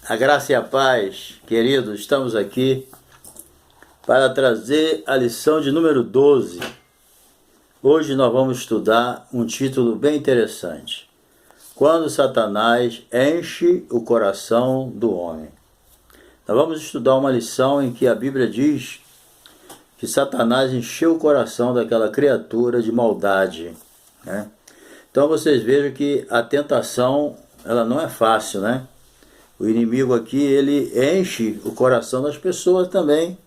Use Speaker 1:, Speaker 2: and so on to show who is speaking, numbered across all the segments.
Speaker 1: A graça e a paz, queridos, estamos aqui para trazer a lição de número 12. Hoje nós vamos estudar um título bem interessante. Quando Satanás enche o coração do homem. Nós vamos estudar uma lição em que a Bíblia diz que Satanás encheu o coração daquela criatura de maldade, né? Então vocês vejam que a tentação, ela não é fácil, né? O inimigo aqui, ele enche o coração das pessoas também.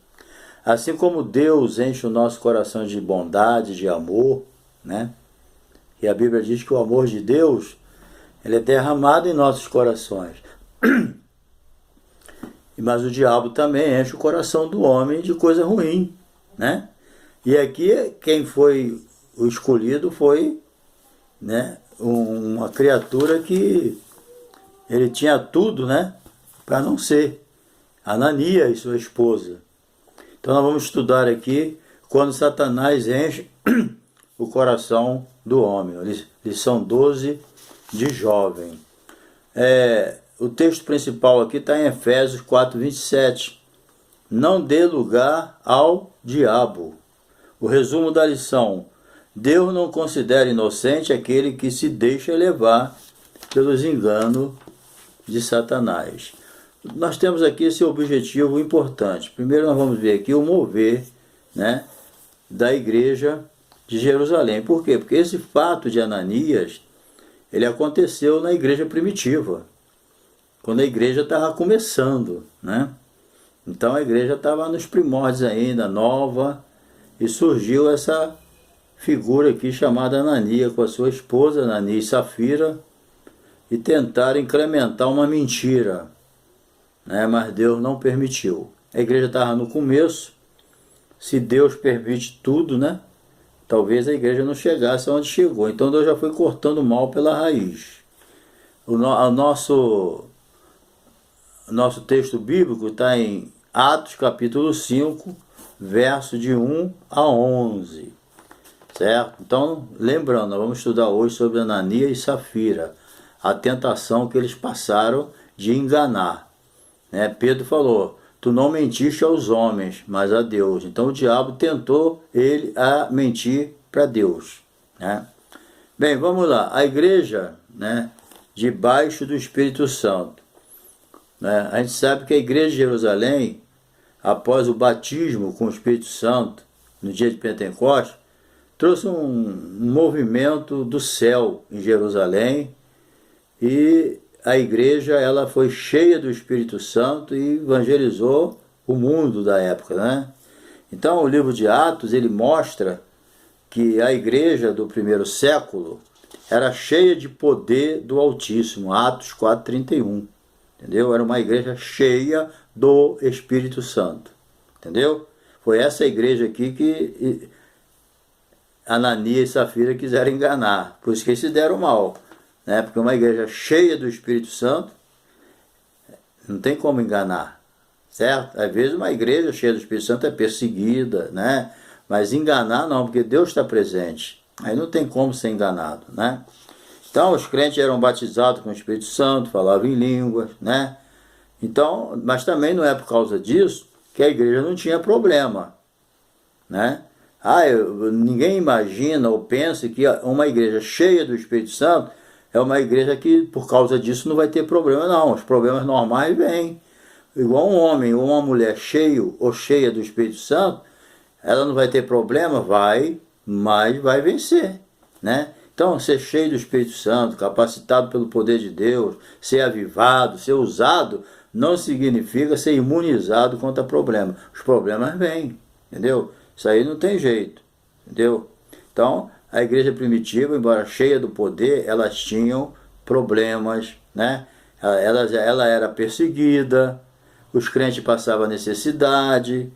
Speaker 1: Assim como Deus enche o nosso coração de bondade, de amor, né? E a Bíblia diz que o amor de Deus, ele é derramado em nossos corações. Mas o diabo também enche o coração do homem de coisa ruim, né? E aqui quem foi o escolhido foi, né, uma criatura que ele tinha tudo, né, para não ser. Ananias e sua esposa. Então nós vamos estudar aqui quando Satanás enche o coração do homem. Lição 12 de jovem. O texto principal aqui está em Efésios 4:27. Não dê lugar ao diabo. O resumo da lição: Deus não considera inocente aquele que se deixa levar pelos enganos de Satanás. Nós temos aqui esse objetivo importante. Primeiro nós vamos ver aqui o mover, né, da igreja de Jerusalém. Por quê? Porque esse fato de Ananias, ele aconteceu na igreja primitiva, quando a igreja estava começando, né? Então a igreja estava nos primórdios ainda, nova, e surgiu essa figura aqui chamada Ananias, com a sua esposa, Ananias e Safira, e tentaram incrementar uma mentira, né? Mas Deus não permitiu. A igreja estava no começo, se Deus permite tudo, né? Talvez a igreja não chegasse aonde chegou. Então Deus já foi cortando o mal pela raiz. O nosso texto bíblico está em Atos capítulo 5, verso de 1 a 11. Certo? Então, lembrando, nós vamos estudar hoje sobre Ananias e Safira, a tentação que eles passaram de enganar, né? Pedro falou: tu não mentiste aos homens, mas a Deus. Então o diabo tentou ele a mentir para Deus, né? Bem, vamos lá. A igreja, né, debaixo do Espírito Santo, né? A gente sabe que a igreja de Jerusalém, após o batismo com o Espírito Santo, no dia de Pentecostes, trouxe um movimento do céu em Jerusalém, e a igreja, ela foi cheia do Espírito Santo e evangelizou o mundo da época, né? Então o livro de Atos, ele mostra que a igreja do primeiro século era cheia de poder do Altíssimo, Atos 4:31, entendeu? Era uma igreja cheia do Espírito Santo, entendeu? Foi essa igreja aqui que Ananias e Safira quiseram enganar, por isso que eles se deram mal, né? Porque uma igreja cheia do Espírito Santo não tem como enganar, certo? Às vezes uma igreja cheia do Espírito Santo é perseguida, né? Mas enganar não, porque Deus está presente, aí não tem como ser enganado, né? Então os crentes eram batizados com o Espírito Santo, falavam em línguas, né? Então, mas também não é por causa disso que a igreja não tinha problema, né? Ninguém imagina ou pensa que uma igreja cheia do Espírito Santo é uma igreja que por causa disso não vai ter problema, não. Os problemas normais vêm. Igual um homem ou uma mulher cheio ou cheia do Espírito Santo, ela não vai ter problema? Vai, mas vai vencer, né? Então, ser cheio do Espírito Santo, capacitado pelo poder de Deus, ser avivado, ser usado, não significa ser imunizado contra problemas. Os problemas vêm, entendeu? Isso aí não tem jeito, entendeu? Então, a igreja primitiva, embora cheia do poder, elas tinham problemas, né? Ela era perseguida, os crentes passavam necessidade,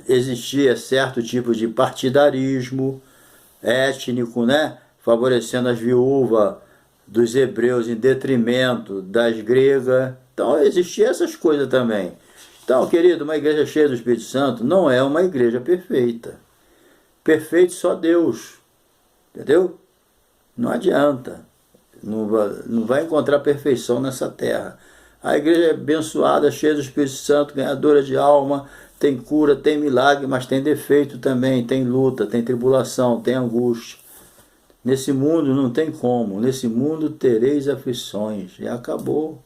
Speaker 1: existia certo tipo de partidarismo étnico, né? Favorecendo as viúvas dos hebreus em detrimento das gregas. Então, existiam essas coisas também. Então, querido, uma igreja cheia do Espírito Santo não é uma igreja perfeita. Perfeito só Deus. Entendeu? Não adianta. Não vai encontrar perfeição nessa terra. A igreja é abençoada, cheia do Espírito Santo, ganhadora de alma, tem cura, tem milagre, mas tem defeito também, tem luta, tem tribulação, tem angústia. Nesse mundo não tem como, nesse mundo tereis aflições. Já acabou,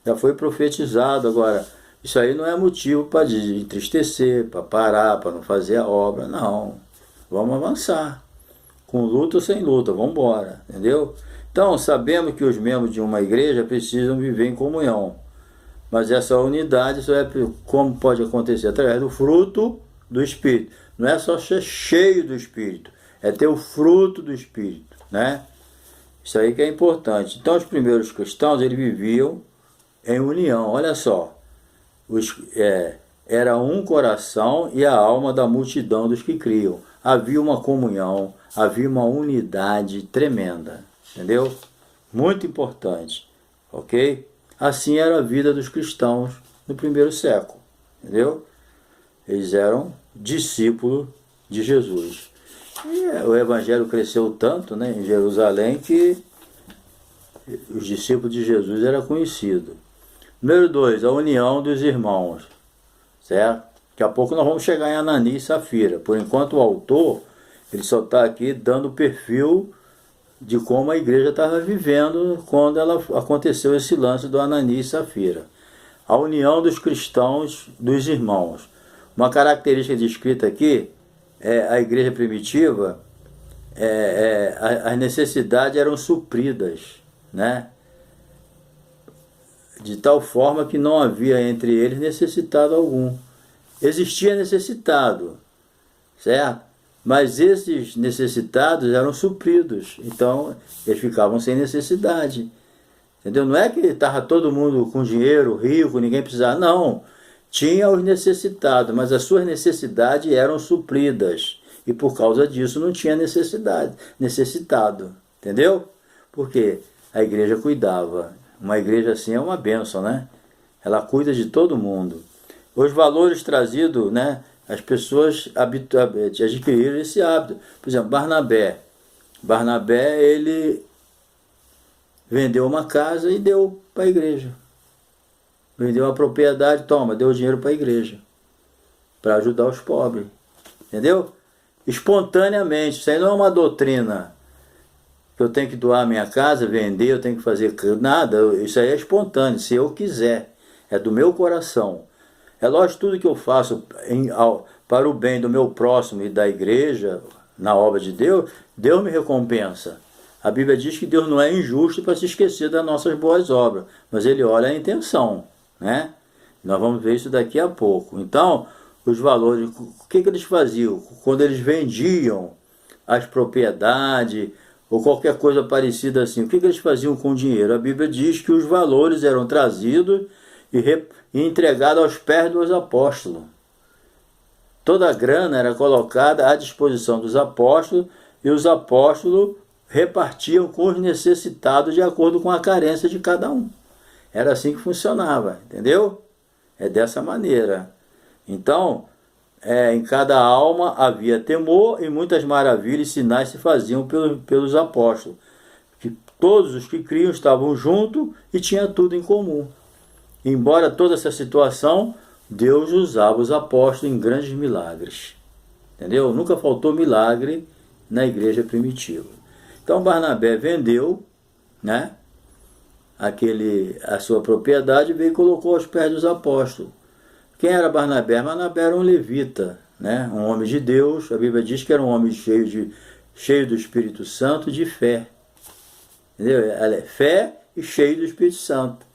Speaker 1: já foi profetizado. Agora, isso aí não é motivo para entristecer, para parar, para não fazer a obra, não. Vamos avançar, com luta ou sem luta, vamos embora, entendeu? Então, sabemos que os membros de uma igreja precisam viver em comunhão, mas essa unidade só como pode acontecer? Através do fruto do Espírito. Não é só ser cheio do Espírito, é ter o fruto do Espírito, né? Isso aí que é importante. Então, os primeiros cristãos, eles viviam em união. Olha só, era um coração e a alma da multidão dos que criam. Havia uma comunhão, havia uma unidade tremenda, entendeu? Muito importante, ok? Assim era a vida dos cristãos no primeiro século, entendeu? Eles eram discípulos de Jesus. E o evangelho cresceu tanto, né, em Jerusalém, que os discípulos de Jesus eram conhecidos. Número 2, a união dos irmãos, certo? Daqui a pouco nós vamos chegar em Ananias e Safira. Por enquanto o autor, ele só está aqui dando o perfil de como a igreja estava vivendo quando aconteceu esse lance do Ananias e Safira. A união dos cristãos, dos irmãos. Uma característica descrita aqui é a igreja primitiva, as necessidades eram supridas, né? De tal forma que não havia entre eles necessitado algum. Existia necessitado, certo? Mas esses necessitados eram supridos, então eles ficavam sem necessidade, entendeu? Não é que estava todo mundo com dinheiro, rico, ninguém precisava, não. Tinha os necessitados, mas as suas necessidades eram supridas, e por causa disso não tinha necessitado, entendeu? Porque a igreja cuidava. Uma igreja assim é uma bênção, né? Ela cuida de todo mundo. Os valores trazidos, né? As pessoas adquiriram esse hábito. Por exemplo, Barnabé, ele vendeu uma casa e deu para a igreja. Vendeu a propriedade, deu o dinheiro para a igreja, para ajudar os pobres. Entendeu? Espontaneamente. Isso aí não é uma doutrina que eu tenho que doar a minha casa, vender, eu tenho que fazer nada. Isso aí é espontâneo, se eu quiser. É do meu coração. É lógico, tudo que eu faço para o bem do meu próximo e da igreja, na obra de Deus, Deus me recompensa. A Bíblia diz que Deus não é injusto para se esquecer das nossas boas obras, mas Ele olha a intenção, né? Nós vamos ver isso daqui a pouco. Então, os valores, o que eles faziam? Quando eles vendiam as propriedades ou qualquer coisa parecida assim, o que eles faziam com o dinheiro? A Bíblia diz que os valores eram trazidos e entregados aos pés dos apóstolos. Toda a grana era colocada à disposição dos apóstolos e os apóstolos repartiam com os necessitados de acordo com a carência de cada um. Era assim que funcionava, entendeu? É dessa maneira. Então, em cada alma havia temor e muitas maravilhas e sinais se faziam pelos apóstolos. Que todos os que criam estavam juntos e tinham tudo em comum. Embora toda essa situação, Deus usava os apóstolos em grandes milagres. Entendeu? Nunca faltou milagre na igreja primitiva. Então Barnabé vendeu, né, a sua propriedade e veio e colocou aos pés dos apóstolos. Quem era Barnabé? Barnabé era um levita, né, um homem de Deus. A Bíblia diz que era um homem cheio do Espírito Santo, de fé. Entendeu? Ela é fé e cheio do Espírito Santo.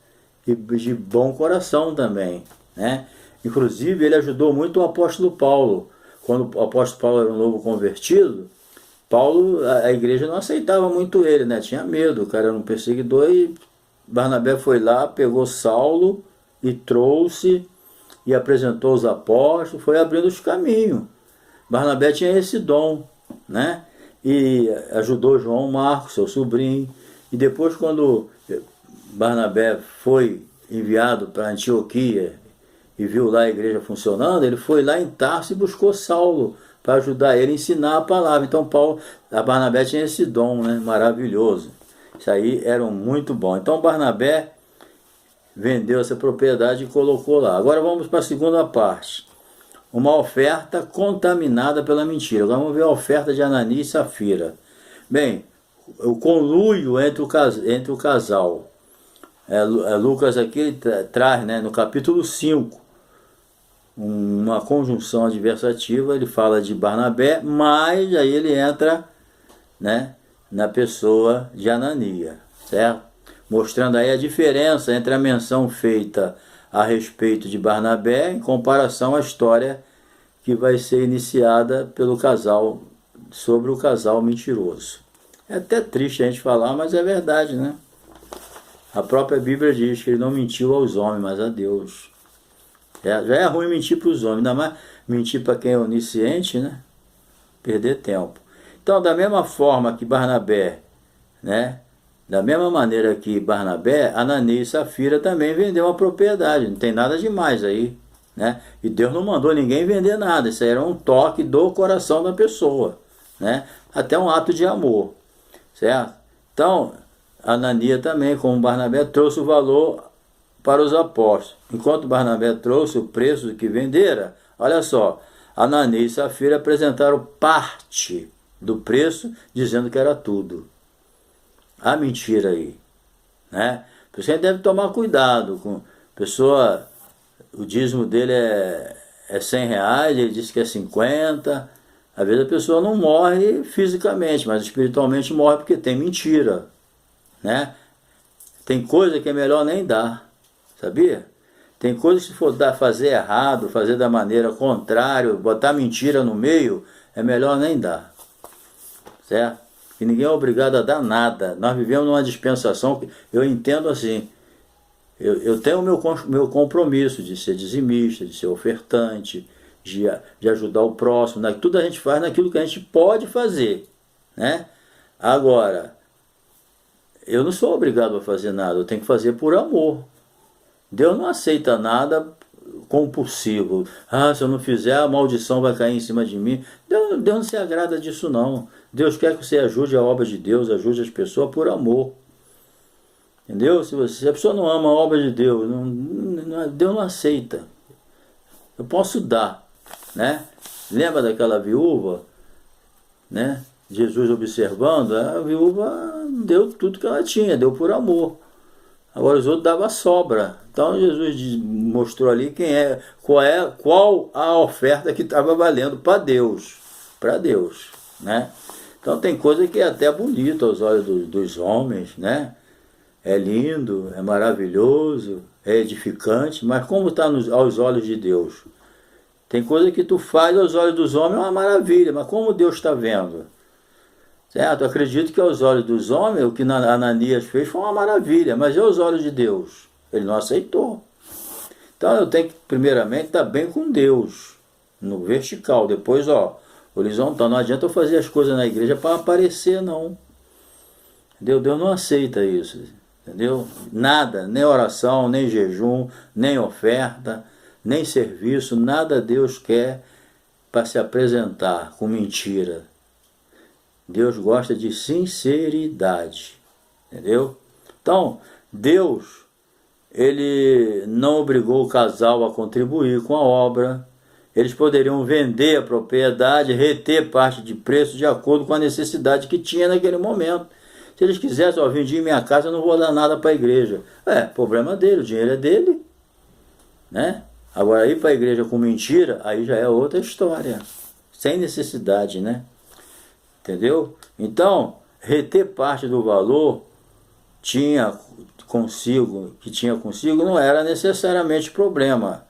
Speaker 1: E de bom coração também, né? Inclusive, ele ajudou muito o apóstolo Paulo. Quando o apóstolo Paulo era um novo convertido, a igreja não aceitava muito ele, né? Tinha medo, o cara era um perseguidor, e Barnabé foi lá, pegou Saulo e trouxe e apresentou os apóstolos, foi abrindo os caminhos. Barnabé tinha esse dom, né? E ajudou João Marcos, seu sobrinho. E depois, quando Barnabé foi enviado para Antioquia e viu lá a igreja funcionando, ele foi lá em Tarso e buscou Saulo para ajudar ele a ensinar a palavra. Então a Barnabé tinha esse dom, né, maravilhoso. Isso aí era muito bom. Então Barnabé vendeu essa propriedade e colocou lá. Agora vamos para a segunda parte. Uma oferta contaminada pela mentira. Agora vamos ver a oferta de Ananias e Safira. Bem, o conluio entre o casal. Lucas aqui traz, né, no capítulo 5, uma conjunção adversativa. Ele fala de Barnabé, mas aí ele entra, né, na pessoa de Ananias, certo? Mostrando aí a diferença entre a menção feita a respeito de Barnabé em comparação à história que vai ser iniciada pelo casal, sobre o casal mentiroso. É até triste a gente falar, mas é verdade, né? A própria Bíblia diz que ele não mentiu aos homens, mas a Deus. Já é ruim mentir para os homens, ainda mais mentir para quem é onisciente, né? Perder tempo. Então, da mesma forma que Barnabé, né? Da mesma maneira que Barnabé, Ananias e Safira também vendeu uma propriedade. Não tem nada demais aí, né? E Deus não mandou ninguém vender nada. Isso aí era um toque do coração da pessoa, né? Até um ato de amor, certo? Então, Ananias também, como Barnabé, trouxe o valor para os apóstolos. Enquanto Barnabé trouxe o preço que vendera, olha só, Ananias e Safira apresentaram parte do preço, dizendo que era tudo. A mentira aí, né? Você deve tomar cuidado com pessoa. O dízimo dele é R$100, ele disse que é 50. Às vezes a pessoa não morre fisicamente, mas espiritualmente morre porque tem mentira, né? Tem coisa que é melhor nem dar, sabia? Tem coisa que se for fazer errado, fazer da maneira contrária, botar mentira no meio, é melhor nem dar, certo? E ninguém é obrigado a dar nada. Nós vivemos numa dispensação que eu entendo assim. Eu tenho o meu compromisso de ser dizimista, de ser ofertante, de ajudar o próximo. Tudo a gente faz naquilo que a gente pode fazer, né? Agora, eu não sou obrigado a fazer nada, eu tenho que fazer por amor. Deus não aceita nada compulsivo. Se eu não fizer, a maldição vai cair em cima de mim. Deus não se agrada disso, não. Deus quer que você ajude a obra de Deus, ajude as pessoas por amor. Entendeu? Se a pessoa não ama a obra de Deus, Deus não aceita. Eu posso dar, né? Lembra daquela viúva, né? Jesus observando, a viúva deu tudo que ela tinha, deu por amor. Agora os outros davam sobra. Então Jesus mostrou ali qual a oferta que estava valendo para Deus, né? Então tem coisa que é até bonito aos olhos dos homens, né? É lindo, é maravilhoso, é edificante, mas como está aos olhos de Deus? Tem coisa que tu faz aos olhos dos homens é uma maravilha, mas como Deus está vendo? Certo? Eu acredito que aos olhos dos homens, o que Ananias fez foi uma maravilha, mas e aos olhos de Deus? Ele não aceitou. Então eu tenho que, primeiramente, estar bem com Deus, no vertical, depois, horizontal. Não adianta eu fazer as coisas na igreja para aparecer, não. Entendeu? Deus não aceita isso. Entendeu? Nada, nem oração, nem jejum, nem oferta, nem serviço, nada Deus quer para se apresentar com mentira. Deus gosta de sinceridade, entendeu? Então, Deus, ele não obrigou o casal a contribuir com a obra. Eles poderiam vender a propriedade, reter parte de preço de acordo com a necessidade que tinha naquele momento. Se eles quisessem, vendi minha casa, eu não vou dar nada para a igreja. Problema dele, o dinheiro é dele, né? Agora, ir para a igreja com mentira, aí já é outra história. Sem necessidade, né? Entendeu? Então, reter parte do valor que tinha consigo, não era necessariamente problema.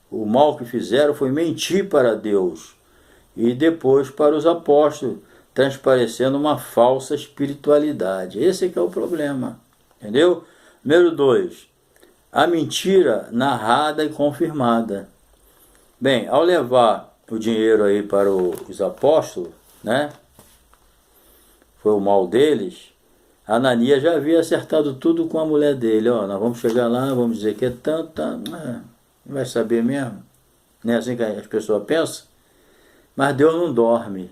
Speaker 1: O mal que fizeram foi mentir para Deus e depois para os apóstolos, transparecendo uma falsa espiritualidade. Esse é que é o problema. Entendeu? Número 2. A mentira narrada e confirmada. Bem, ao levar o dinheiro aí para os apóstolos, né? Foi o mal deles. Ananias já havia acertado tudo com a mulher dele. Nós vamos chegar lá, vamos dizer que é tanto, não vai saber mesmo. Não é assim que as pessoas pensam? Mas Deus não dorme.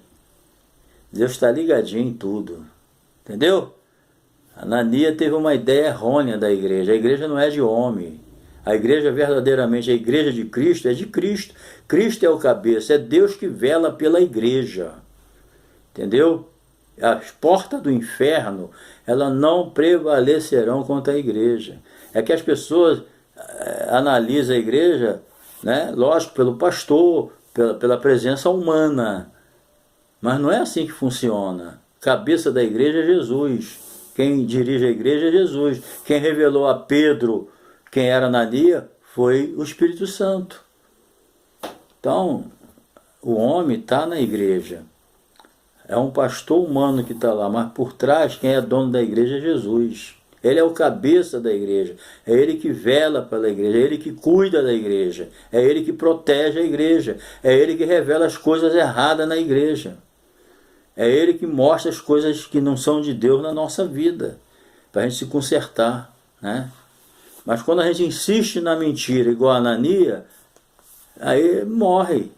Speaker 1: Deus está ligadinho em tudo. Entendeu? Ananias teve uma ideia errônea da igreja. A igreja não é de homem. A igreja verdadeiramente, a igreja de Cristo é de Cristo. Cristo é o cabeça, é Deus que vela pela igreja. Entendeu? As portas do inferno, elas não prevalecerão contra a igreja. É que as pessoas analisam a igreja, né? Lógico, pelo pastor, pela presença humana. Mas não é assim que funciona. Cabeça da igreja é Jesus. Quem dirige a igreja é Jesus. Quem revelou a Pedro quem era Ananias foi o Espírito Santo. Então, o homem está na igreja. É um pastor humano que está lá, mas por trás quem é dono da igreja é Jesus. Ele é o cabeça da igreja, é ele que vela pela igreja, é ele que cuida da igreja, é ele que protege a igreja, é ele que revela as coisas erradas na igreja. É ele que mostra as coisas que não são de Deus na nossa vida, para a gente se consertar, né? Mas quando a gente insiste na mentira, igual a Ananias, aí morre.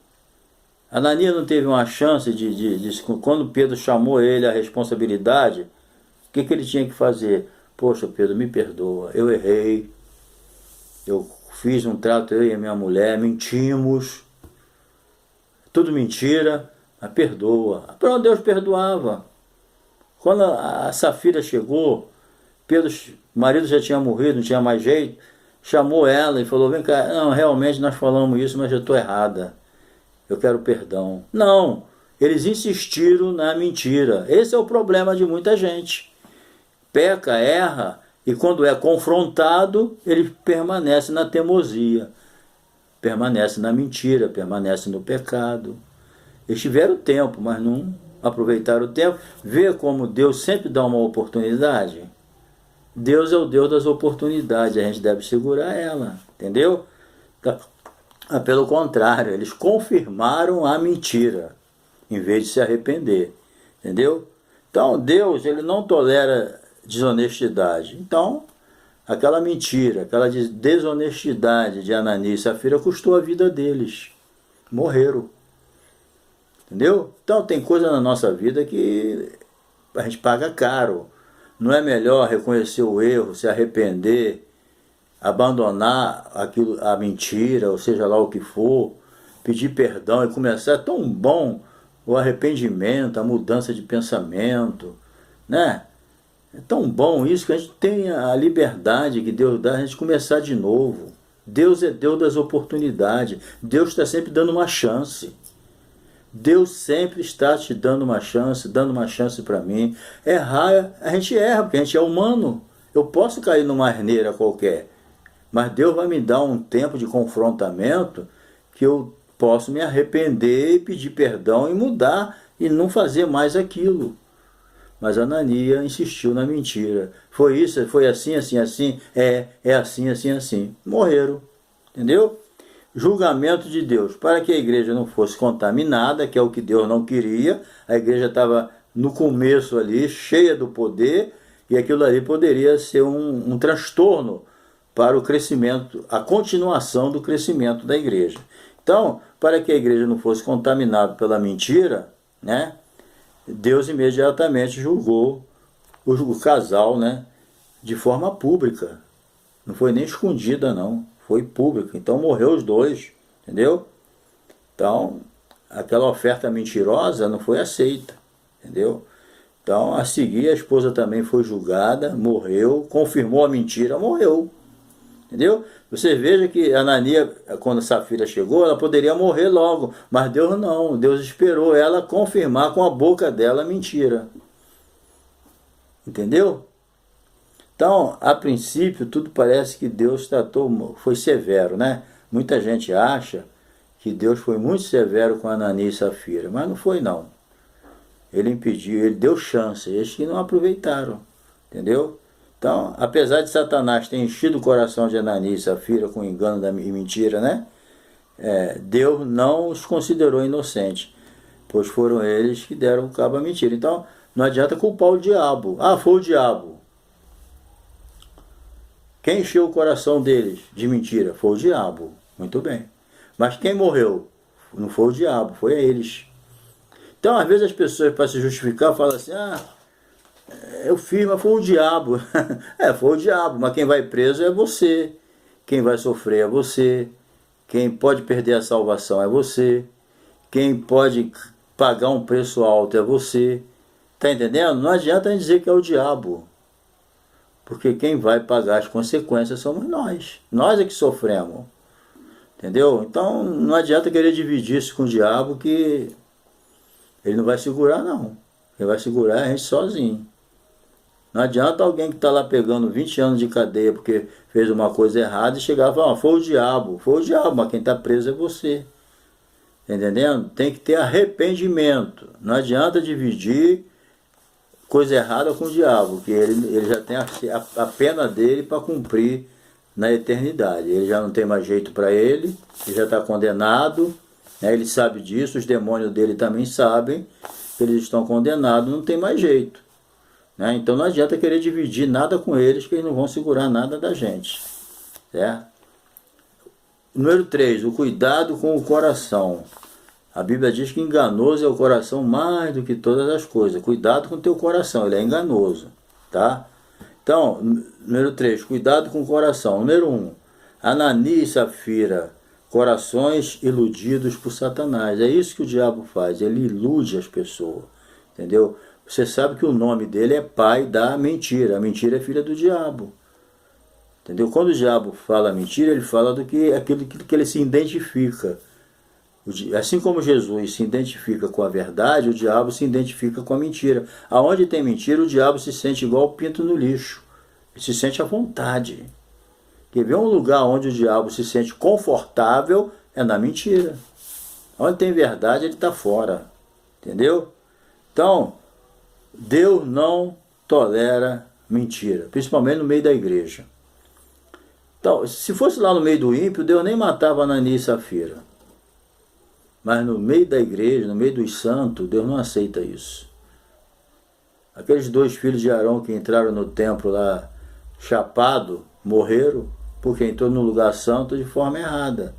Speaker 1: Ananias não teve uma chance quando Pedro chamou ele à responsabilidade, o que ele tinha que fazer? Poxa, Pedro, me perdoa, eu errei, eu fiz um trato, eu e a minha mulher, mentimos, tudo mentira, mas perdoa. Pronto, Deus perdoava. Quando a Safira chegou, Pedro, o marido já tinha morrido, não tinha mais jeito, chamou ela e falou, vem cá, não, realmente nós falamos isso, mas eu estou errada, eu quero perdão. Não, eles insistiram na mentira. Esse é o problema de muita gente. Peca, erra, e quando é confrontado, ele permanece na teimosia, permanece na mentira, permanece no pecado. Eles tiveram tempo, mas não aproveitaram o tempo. Vê como Deus sempre dá uma oportunidade. Deus é o Deus das oportunidades, a gente deve segurar ela, entendeu? Pelo contrário, eles confirmaram a mentira, em vez de se arrepender, entendeu? Então, Deus, ele não tolera desonestidade. Então, aquela mentira, aquela desonestidade de Ananias e Safira custou a vida deles. Morreram. Entendeu? Então, tem coisa na nossa vida que a gente paga caro. Não é melhor reconhecer o erro, se arrepender, abandonar aquilo, a mentira, ou seja lá o que for, pedir perdão e começar? É tão bom o arrependimento, a mudança de pensamento, né? É tão bom isso que a gente tem a liberdade que Deus dá, a gente começar de novo. Deus é Deus das oportunidades. Deus está sempre dando uma chance. Deus sempre está te dando uma chance para mim. Errar, a gente erra, porque a gente é humano. Eu posso cair numa asneira qualquer, mas Deus vai me dar um tempo de confrontamento que eu posso me arrepender e pedir perdão e mudar e não fazer mais aquilo. Mas Ananias insistiu na mentira. Foi isso, foi assim, assim, assim, é assim, assim, assim. Morreram, entendeu? Julgamento de Deus, para que a igreja não fosse contaminada, que é o que Deus não queria. A igreja estava no começo ali, cheia do poder, e aquilo ali poderia ser um transtorno para o crescimento, a continuação do crescimento da igreja. Então, para que a igreja não fosse contaminada pela mentira, né, Deus imediatamente julgou o casal, né, de forma pública. Não foi nem escondida, não. Foi pública. Então morreu os dois, entendeu? Então, aquela oferta mentirosa não foi aceita, entendeu? Então, a seguir, a esposa também foi julgada, morreu, confirmou a mentira, morreu, entendeu? Você veja que Ananias, quando a Safira chegou, ela poderia morrer logo, mas Deus não. Deus esperou ela confirmar com a boca dela a mentira, entendeu? Então, a princípio, tudo parece que Deus tratou, foi severo, né? Muita gente acha que Deus foi muito severo com Ananias e Safira, mas não foi, não. Ele impediu, ele deu chance, eles que não aproveitaram, entendeu? Então, apesar de Satanás ter enchido o coração de Ananias e Safira com engano e mentira, né? Deus não os considerou inocentes, pois foram eles que deram cabo à mentira. Então, não adianta culpar o diabo. Ah, foi o diabo. Quem encheu o coração deles de mentira? Foi o diabo. Muito bem. Mas quem morreu? Não foi o diabo, foi eles. Então, às vezes as pessoas, para se justificar, falam assim, eu fiz, mas foi o diabo. Foi o diabo, mas quem vai preso é você. quem vai sofrer é você, quem pode perder a salvação é você, quem pode pagar um preço alto é você. Está entendendo? Não adianta dizer que é o diabo, porque quem vai pagar as consequências somos nós. Nós é que sofremos. Entendeu? Então não adianta querer dividir isso com o diabo, que ele não vai segurar, não. Quem vai segurar é a gente sozinho. Não adianta alguém que está lá pegando 20 anos de cadeia porque fez uma coisa errada e chegar e falar, foi o diabo, mas quem está preso é você. Entendendo? Tem que ter arrependimento. Não adianta dividir coisa errada com o diabo, que ele já tem a pena dele para cumprir na eternidade. Ele já não tem mais jeito para ele já está condenado, né? Ele sabe disso, os demônios dele também sabem que eles estão condenados, não tem mais jeito. Né? Então não adianta querer dividir nada com eles, que eles não vão segurar nada da gente. Certo? Número 3, o cuidado com o coração. A Bíblia diz que enganoso é o coração mais do que todas as coisas. Cuidado com o teu coração, ele é enganoso. Tá? Então, número 3, cuidado com o coração. Número 1, Ananias e Safira, corações iludidos por Satanás. É isso que o diabo faz, ele ilude as pessoas. Entendeu? Você sabe que o nome dele é pai da mentira. A mentira é filha do diabo. Entendeu? Quando o diabo fala mentira, ele fala do que aquilo que ele se identifica. Assim como Jesus se identifica com a verdade, o diabo se identifica com a mentira. Aonde tem mentira, o diabo se sente igual o pinto no lixo. Ele se sente à vontade. Quer ver um lugar onde o diabo se sente confortável é na mentira. Onde tem verdade, ele está fora. Entendeu? Então, Deus não tolera mentira, principalmente no meio da igreja. Então, se fosse lá no meio do ímpio, Deus nem matava Ananias e Safira. Mas no meio da igreja, no meio dos santos, Deus não aceita isso. Aqueles 2 filhos de Arão que entraram no templo lá chapado, morreram porque entrou no lugar santo de forma errada.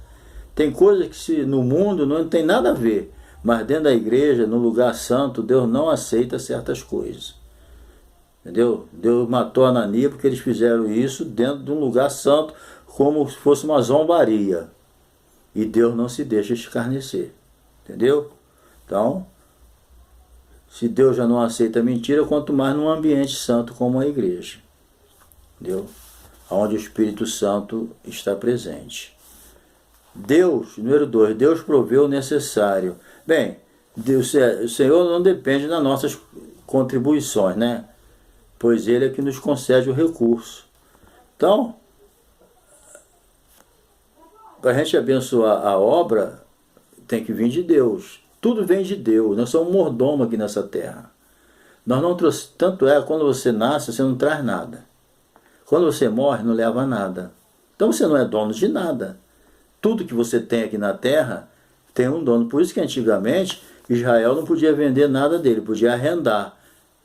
Speaker 1: Tem coisas que no mundo não tem nada a ver, mas dentro da igreja, no lugar santo, Deus não aceita certas coisas. Entendeu? Deus matou Ananias porque eles fizeram isso dentro de um lugar santo, como se fosse uma zombaria. E Deus não se deixa escarnecer. Entendeu? Então, se Deus já não aceita mentira, quanto mais num ambiente santo como a igreja. Entendeu? Onde o Espírito Santo está presente. Deus, número 2, Deus proveu o necessário. Bem, Deus, o Senhor não depende das nossas contribuições, né? Pois Ele é que nos concede o recurso. Então, para a gente abençoar a obra, tem que vir de Deus. Tudo vem de Deus. Nós somos mordomo aqui nessa terra. Nós não trouxemos, tanto é, quando você nasce, você não traz nada. Quando você morre, não leva nada. Então você não é dono de nada. Tudo que você tem aqui na terra tem um dono. Por isso que antigamente Israel não podia vender nada dele, podia arrendar.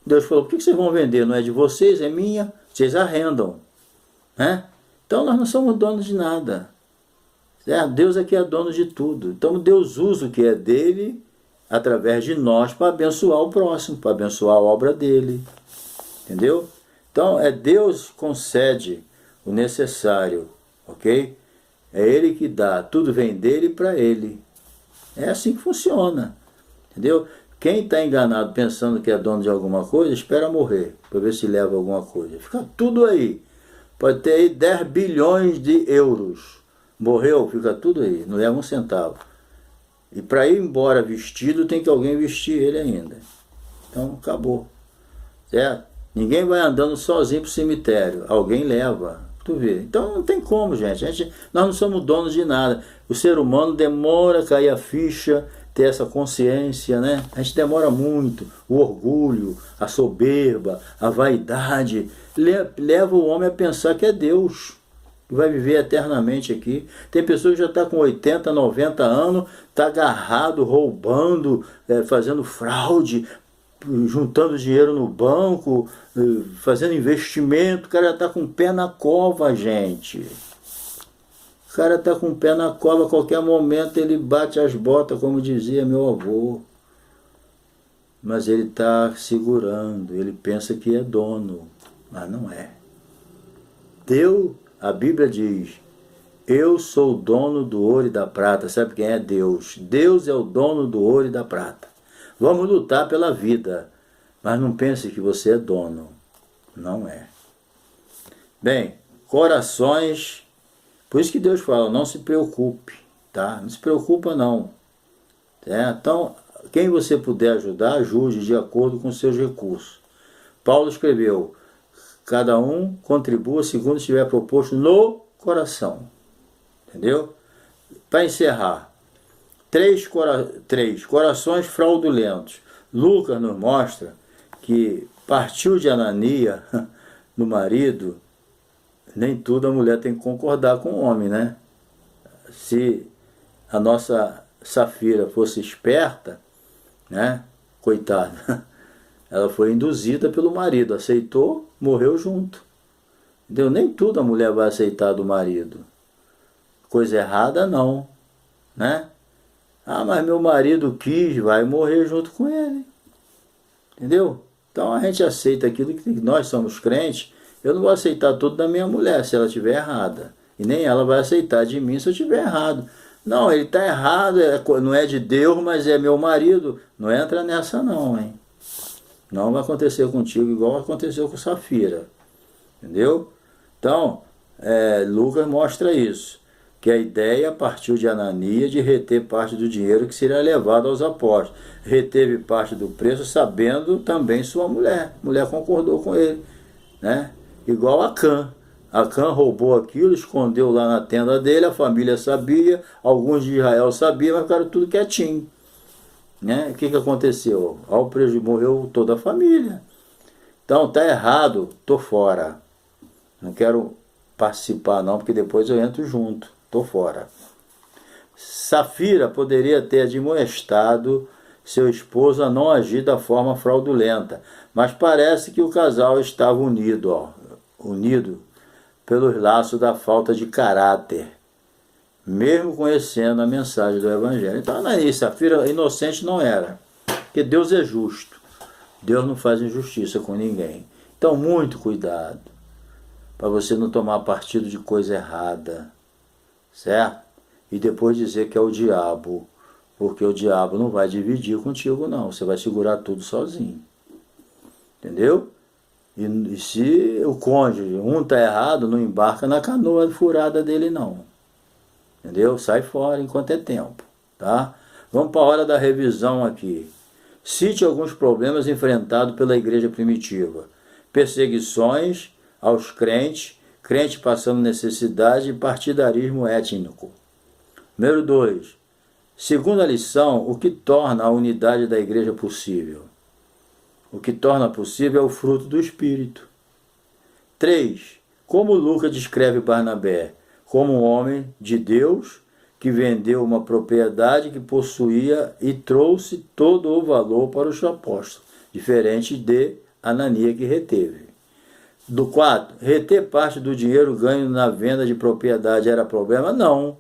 Speaker 1: Deus falou, por que vocês vão vender? Não é de vocês, é minha. Vocês arrendam. Né? Então nós não somos donos de nada. Deus é que é dono de tudo. Então Deus usa o que é dele através de nós para abençoar o próximo, para abençoar a obra dele. Entendeu? Então Deus concede o necessário, ok? É Ele que dá, tudo vem dele e para Ele. É assim que funciona. Entendeu? Quem está enganado pensando que é dono de alguma coisa, espera morrer, para ver se leva alguma coisa. Fica tudo aí. Pode ter aí 10 bilhões de euros. Morreu, fica tudo aí, não leva um centavo. E para ir embora vestido, tem que alguém vestir ele ainda. Então, acabou. Certo? Ninguém vai andando sozinho para o cemitério. Alguém leva. Tu vê. Então, não tem como, gente. Nós não somos donos de nada. O ser humano demora a cair a ficha, ter essa consciência, né? A gente demora muito. O orgulho, a soberba, a vaidade, leva o homem a pensar que é Deus, que vai viver eternamente aqui. Tem pessoas que já estão com 80, 90 anos, está agarrado, roubando, fazendo fraude, juntando dinheiro no banco, fazendo investimento. O cara já está com o pé na cova, gente. O cara está com o pé na cova, a qualquer momento ele bate as botas, como dizia meu avô. Mas ele está segurando, ele pensa que é dono, mas não é. Deus, a Bíblia diz Eu sou o dono do ouro e da prata. Sabe quem é Deus? Deus é o dono do ouro e da prata. Vamos lutar pela vida, mas não pense que você é dono. Não é. Bem, corações... Por isso que Deus fala, não se preocupe, tá? Não se preocupa não. Então, quem você puder ajudar, ajude de acordo com seus recursos. Paulo escreveu, cada um contribua segundo estiver proposto no coração. Entendeu? Para encerrar, três corações fraudulentos. Lucas nos mostra que partiu de Anania, no marido, nem tudo a mulher tem que concordar com o homem, né? Se a nossa Safira fosse esperta, né? Coitada, ela foi induzida pelo marido, aceitou, morreu junto. Entendeu? Nem tudo a mulher vai aceitar do marido. Coisa errada não, né? Ah, mas meu marido quis, vai morrer junto com ele. Entendeu? Então a gente aceita aquilo que nós somos crentes. Eu não vou aceitar tudo da minha mulher se ela estiver errada. E nem ela vai aceitar de mim se eu estiver errado. Não, ele está errado, não é de Deus, mas é meu marido. Não entra nessa não, hein? Não vai acontecer contigo igual aconteceu com Safira. Entendeu? Então, Lucas mostra isso. Que a ideia partiu de Anania de reter parte do dinheiro que seria levado aos apóstolos. Reteve parte do preço sabendo também sua mulher. A mulher concordou com ele, né? Igual Acã. Acã roubou aquilo, escondeu lá na tenda dele, a família sabia, alguns de Israel sabiam, mas ficaram tudo quietinho. Né? O que aconteceu? Ao prejuízo morreu toda a família. Então, tá errado, tô fora. Não quero participar não, porque depois eu entro junto. Tô fora. Safira poderia ter admoestado seu esposo a não agir da forma fraudulenta, mas parece que o casal estava unido pelos laços da falta de caráter, mesmo conhecendo a mensagem do Evangelho. Então, Anania e Safira inocente não era, porque Deus é justo. Deus não faz injustiça com ninguém. Então, muito cuidado, para você não tomar partido de coisa errada, certo? E depois dizer que é o diabo, porque o diabo não vai dividir contigo não, você vai segurar tudo sozinho. Entendeu? E se o cônjuge, um está errado, não embarca na canoa furada dele não. Entendeu? Sai fora enquanto é tempo, tá? Vamos para a hora da revisão aqui. Cite alguns problemas enfrentados pela igreja primitiva. Perseguições aos crentes, crente passando necessidade e partidarismo étnico. Número 2. Segunda lição, o que torna a unidade da igreja possível? O que torna possível é o fruto do Espírito. 3. Como Lucas descreve Barnabé? Como um homem de Deus que vendeu uma propriedade que possuía e trouxe todo o valor para os apóstolos, diferente de Anania que reteve. Do 4, reter parte do dinheiro ganho na venda de propriedade era problema? Não.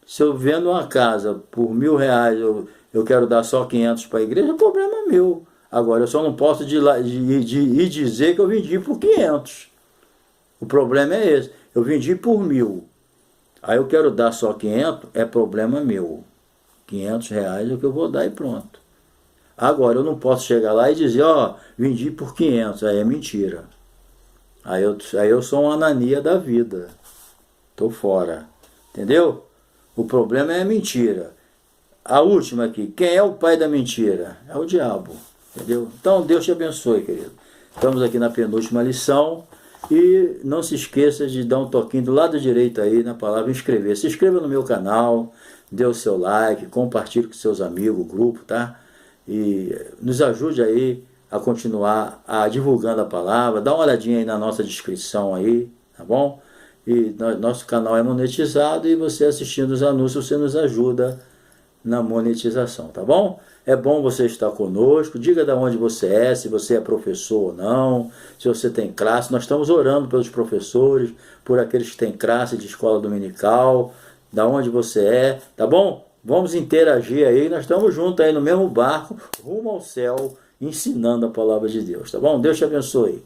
Speaker 1: Se eu vendo uma casa por R$1.000, eu quero dar só 500 para a igreja, é problema meu. Agora, eu só não posso ir dizer que eu vendi por 500. O problema é esse. Eu vendi por 1.000. Aí eu quero dar só 500, é problema meu. R$500 é o que eu vou dar e pronto. Agora, eu não posso chegar lá e dizer, vendi por 500, aí é mentira. Aí eu sou um Anania da vida. Estou fora. Entendeu? O problema é a mentira. A última aqui, quem é o pai da mentira? É o diabo. Entendeu? Então, Deus te abençoe, querido. Estamos aqui na penúltima lição. E não se esqueça de dar um toquinho do lado direito aí na palavra inscrever. Se inscreva no meu canal, dê o seu like, compartilhe com seus amigos, grupo, tá? E nos ajude aí a continuar divulgando a palavra. Dá uma olhadinha aí na nossa descrição aí, tá bom? E nosso canal é monetizado e você assistindo os anúncios, você nos ajuda na monetização, tá bom? É bom você estar conosco, diga de onde você é, se você é professor ou não, se você tem classe. Nós estamos orando pelos professores, por aqueles que têm classe de escola dominical, da onde você é, tá bom? Vamos interagir aí, nós estamos juntos aí no mesmo barco, rumo ao céu, ensinando a palavra de Deus, tá bom? Deus te abençoe.